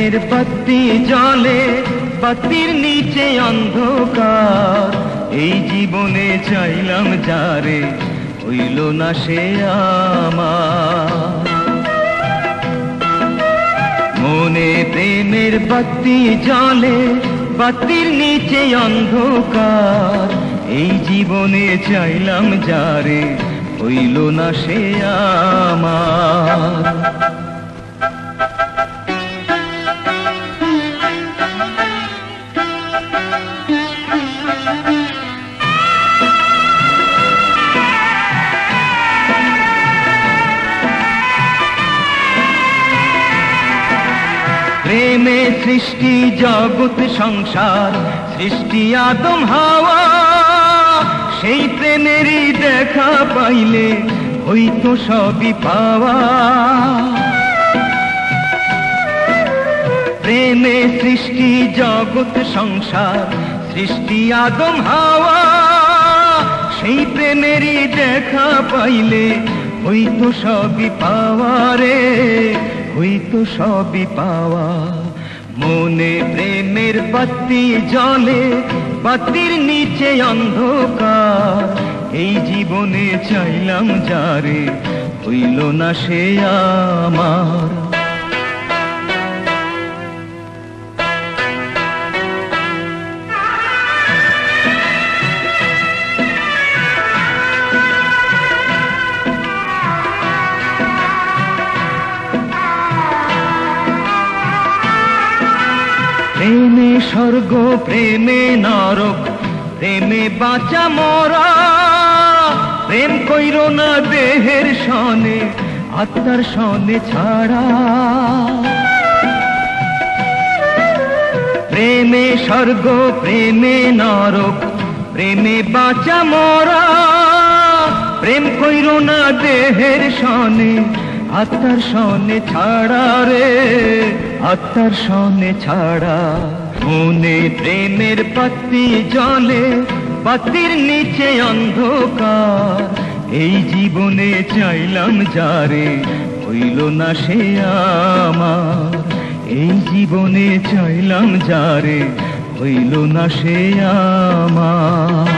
প্রেমের বাতি জ্বলে, বাতির নিচে অন্ধকার। এই জীবনে চাইলাম যারে, হইল না সে আমার। মনে প্রেমের বাতি জ্বলে, বাতির নিচে অন্ধকার। এই জীবনে চাইলাম যারে, হইল না সে আমার। প্রেমে সৃষ্টি জগৎ সংসার, সৃষ্টি আদম হাওয়া। সেই প্রেমেরই দেখা পাইলে হইতো সবই পাওয়া। প্রেমে সৃষ্টি জগৎ সংসার, সৃষ্টি আদম হাওয়া। সেই প্রেমেরই দেখা পাইলে হইতো সবই পাওয়া রে, হইতো সবই পাওয়া। মনে প্রেমের বাতি জ্বলে, বাতির নিচে অন্ধকার। এই জীবনে চাইলাম যারে, হইল না সে আমার। প্রেমে স্বর্গ, প্রেমে নরক, প্রেমে বাঁচা মরা। প্রেম কইর না দেহের সনে, আত্মার সনে ছাড়া। প্রেমে স্বর্গ, প্রেমে নরক, প্রেমে বাঁচা মরা। প্রেম কইর না দেহের সনে, আত্মার সনে ছাড়া রে, আত্মার সনে ছাড়া। মনে প্রেমের বাতি জ্বলে, বাতির নিচে অন্ধকার। এই জীবনে চাইলাম যারে, হইল না সে আমার। এই জীবনে চাইলাম যারে, হইল না সে আমার।